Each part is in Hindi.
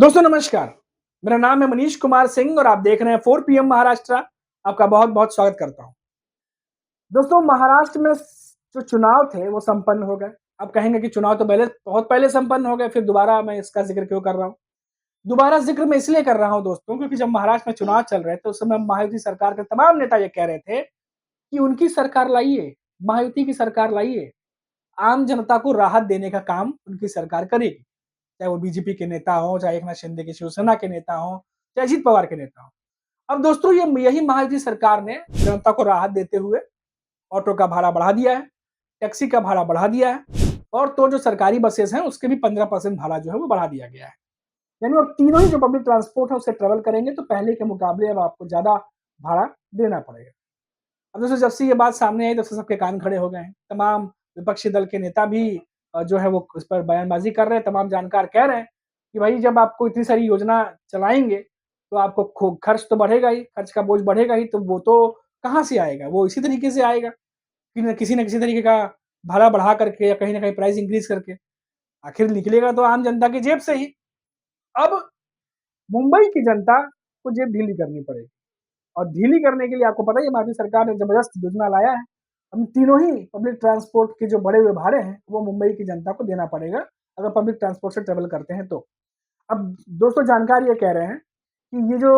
दोस्तों नमस्कार, मेरा नाम है मनीष कुमार सिंह और आप देख रहे हैं 4 पीएम महाराष्ट्र। आपका बहुत-बहुत स्वागत करता हूँ। दोस्तों महाराष्ट्र में जो चुनाव थे वो संपन्न हो गए। आप कहेंगे कि चुनाव तो पहले बहुत पहले संपन्न हो गए, फिर दोबारा मैं इसका ज़िक्र क्यों कर रहा हूँ? दोबारा ज़िक्र मैं इसलिए कर रहा हूँ दोस्तों क्योंकि जब महाराष्ट्र में चुनाव चल रहे थे उस समय महायुति सरकार के तमाम नेता ये कह रहे थे कि उनकी सरकार लाइए, महायुति की सरकार लाइए, आम जनता को राहत देने का काम उनकी सरकार करेगी। चाहे वो बीजेपी के नेता हों, चाहे एकनाथ शिंदे के शिवसेना के नेता हों, चाहे अजित पवार के नेता हों। अब दोस्तों ये यही महायुति सरकार ने जनता को राहत देते हुए ऑटो का भाड़ा बढ़ा दिया है, टैक्सी का भाड़ा बढ़ा दिया है और तो जो सरकारी बसेस हैं उसके भी 15% भाड़ा जो है वो बढ़ा दिया गया है। यानी अब तीनों ही जो पब्लिक ट्रांसपोर्ट है उससे ट्रेवल करेंगे तो पहले के मुकाबले अब आपको ज़्यादा भाड़ा देना पड़ेगा। अब दोस्तों जब से ये बात सामने आई तब से सबके कान खड़े हो गए हैं। तमाम विपक्षी दल के नेता भी जो है वो इस पर बयानबाज़ी कर रहे हैं, तमाम जानकार कह रहे हैं कि भाई जब आपको इतनी सारी योजना चलाएँगे, तो आपको खो खर्च तो बढ़ेगा ही, खर्च का बोझ बढ़ेगा ही, तो वो तो कहाँ से आएगा? वो इसी तरीके से आएगा कि न किसी तरीके का भाड़ा बढ़ा करके या कहीं न कहीं प्राइस इंक्रीज़ करके। आखिर निकलेगा तो आम जनता की जेब से ही। अब मुंबई की जनता को जेब ढीली करनी पड़ेगी। और ढीली करने के लिए आपको पता ही है भारतीय सरकार ने जबरदस्त योजना लाया है। हम तीनों ही पब्लिक ट्रांसपोर्ट के जो बढ़े हुए भाड़े हैं, वो मुंबई की जनता को देना पड़ेगा, अगर पब्लिक ट्रांसपोर्ट से ट्रैवल करते हैं तो। अब दोस्तों जानकार ये कह रहे हैं कि ये जो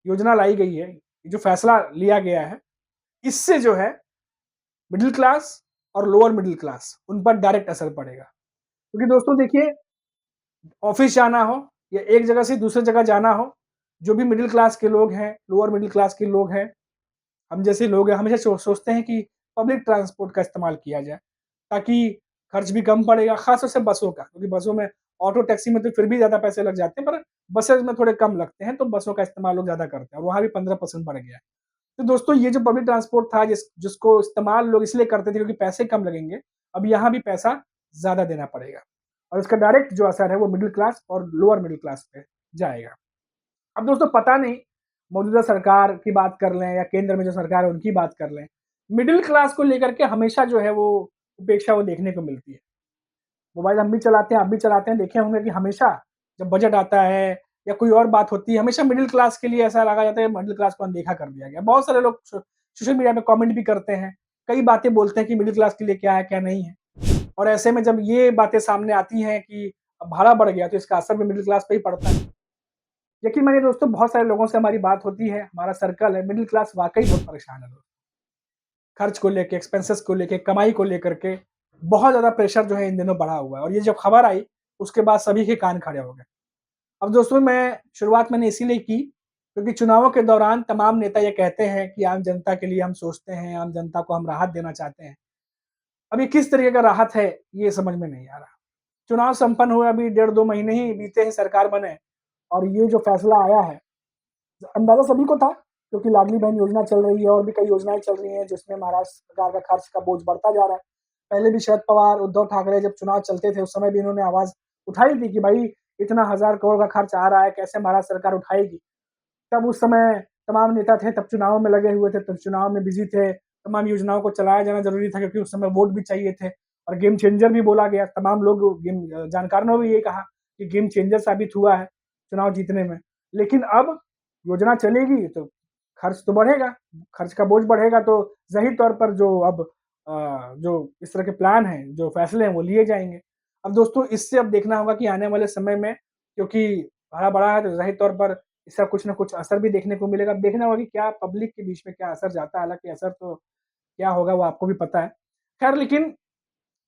योजना लाई गई है, ये जो फैसला लिया गया है, इससे जो है मिडल क्लास और लोअर मिडल क्लास उन पर डायरेक्ट असर पड़ेगा। क्योंकि दोस्तों देखिए ऑफ़िस जाना हो या एक जगह से दूसरी जगह जाना हो, जो भी मिडल क्लास के लोग हैं, लोअर मिडल क्लास के लोग हैं, हम जैसे लोग हैं हमेशा सोचते हैं कि पब्लिक ट्रांसपोर्ट का इस्तेमाल किया जाए, ताकि खर्च भी कम पड़ेगा, ख़ास तौर से बसों का, क्योंकि बसों में ऑटो टैक्सी में तो फिर भी ज़्यादा पैसे लग जाते हैं, पर बसेज़ में थोड़े कम लगते हैं, तो बसों का इस्तेमाल लोग ज़्यादा करते हैं और वहाँ भी 15% बढ़ गया है। तो दोस्तों ये जो पब्लिक ट्रांसपोर्ट था जिसको इस्तेमाल लोग इसलिए करते थे क्योंकि पैसे कम लगेंगे, अब यहाँ भी पैसा ज़्यादा देना पड़ेगा और इसका डायरेक्ट जो असर है वो मिडल क्लास और लोअर मिडल क्लास पे जाएगा। अब दोस्तों पता नहीं मौजूदा सरकार की बात कर लें या केंद्र में जो सरकार है उनकी बात कर लें, मिडल क्लास को लेकर के हमेशा जो है वो उपेक्षा वो देखने को मिलती है। मोबाइल हम भी चलाते हैं, आप भी चलाते हैं, देखे होंगे कि हमेशा जब बजट आता है या कोई और बात होती है, हमेशा मिडल क्लास के लिए ऐसा लगा जाता है मिडल क्लास को अनदेखा कर दिया गया। बहुत सारे लोग सोशल मीडिया पे कमेंट भी करते हैं, कई बातें बोलते हैं कि मिडल क्लास के लिए क्या है, क्या नहीं है। और ऐसे में जब ये बातें सामने आती हैं कि भाड़ा बढ़ गया तो इसका असर भी मिडल क्लास पे ही पड़ता है। यकीन मानिए दोस्तों बहुत सारे लोगों से हमारी बात होती है, हमारा सर्कल है, मिडल क्लास वाक़ई बहुत परेशान है दोस्तों। खर्च को लेके, एक्सपेंसेस को लेके, कमाई को लेकर के बहुत ज़्यादा प्रेशर जो है इन दिनों बढ़ा हुआ है और ये जब खबर आई, उसके बाद सभी के कान खड़े हो गए। अब दोस्तों मैं शुरुआत मैंने इसीलिए की, क्योंकि चुनावों के दौरान तमाम नेता ये कहते हैं कि आम जनता के लिए हम सोचते हैं, आम जनता को हम राहत देना चाहते हैं। अब ये किस तरीके का राहत है, ये समझ में नहीं आ रहा। चुनाव संपन्न हुए अभी डेढ़ 2 महीने ही बीते हैं सरकार बने और ये जो फैसला आया है अंदाज़ा सभी को था क्योंकि लाडली बहन योजना चल रही है और भी कई योजनाएँ चल रही हैं जिसमें महाराष्ट्र सरकार का खर्च का बोझ बढ़ता जा रहा है। पहले भी शरद पवार, उद्धव ठाकरे जब चुनाव चलते थे उस समय भी इन्होंने आवाज़ उठाई थी कि भाई इतना हज़ार करोड़ का खर्च आ रहा है, कैसे महाराष्ट्र सरकार उठाएगी? तब उस समय तमाम नेता थे, तब चुनाव में लगे हुए थे, तब चुनाव में बिज़ी थे, तमाम योजनाओं को चलाया जाना ज़रूरी था क्योंकि उस समय वोट भी चाहिए थे और गेम चेंजर भी बोला गया। तमाम लोग जानकारों ने भी यही कहा कि गेम चेंजर साबित हुआ है चुनाव जीतने में। लेकिन अब योजना चलेगी तो खर्च तो बढ़ेगा, खर्च का बोझ बढ़ेगा तो ज़ाहिर तौर पर जो अब जो इस तरह के प्लान हैं, जो फैसले हैं वो लिए जाएँगे। अब दोस्तों इससे अब देखना होगा कि आने वाले समय में क्योंकि भाड़ा बढ़ा है तो ज़ाहिर तौर पर इसका कुछ न कुछ असर भी देखने को मिलेगा। अब देखना होगा कि क्या पब्लिक के बीच में क्या असर जाता है, हालाँकि असर तो क्या होगा वो आपको भी पता है। ख़ैर लेकिन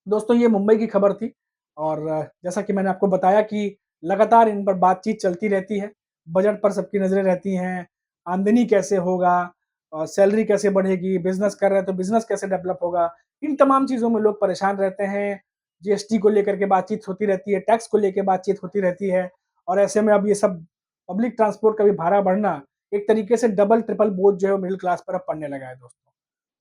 दोस्तों ये मुंबई की खबर थी और जैसा कि मैंने आपको बताया कि लगातार इन पर बातचीत चलती रहती है, बजट पर सबकी नज़रें रहती हैं, आमदनी कैसे होगा सैलरी कैसे बढ़ेगी, बिज़नेस कर रहे हैं तो बिज़नेस कैसे डेवलप होगा, इन तमाम चीज़ों में लोग परेशान रहते हैं। जीएसटी को लेकर के बातचीत होती रहती है, टैक्स को लेके बातचीत होती रहती है और ऐसे में अब ये सब पब्लिक ट्रांसपोर्ट का भी भाड़ा बढ़ना, एक तरीके से डबल ट्रिपल बोझ जो है वो मिडल क्लास पर अब पड़ने लगा है दोस्तों।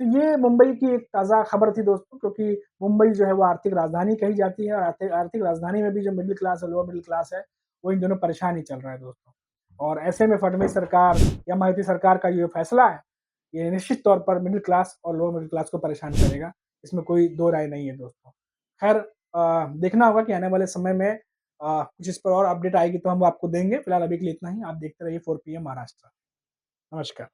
तो ये मुंबई की एक ताज़ा खबर थी दोस्तों क्योंकि मुंबई जो है वो आर्थिक राजधानी कही जाती है और आर्थिक आर्थिक राजधानी में भी जो मिडल क्लास और लोअर मिडल क्लास है, वो इन दोनों परेशान ही चल रहा है दोस्तों। और ऐसे में फडणवीस सरकार या मायावती सरकार का ये फैसला है, ये निश्चित तौर पर मिडल क्लास और लोअर मिडल क्लास को परेशान करेगा, इसमें कोई दो राय नहीं है दोस्तों। खैर देखना होगा कि आने वाले समय में कुछ इस पर और अपडेट आएगी तो हम वो आपको देंगे। फिलहाल अभी के लिए इतना ही। आप देखते रहिए 4 पीएम महाराष्ट्र। नमस्कार।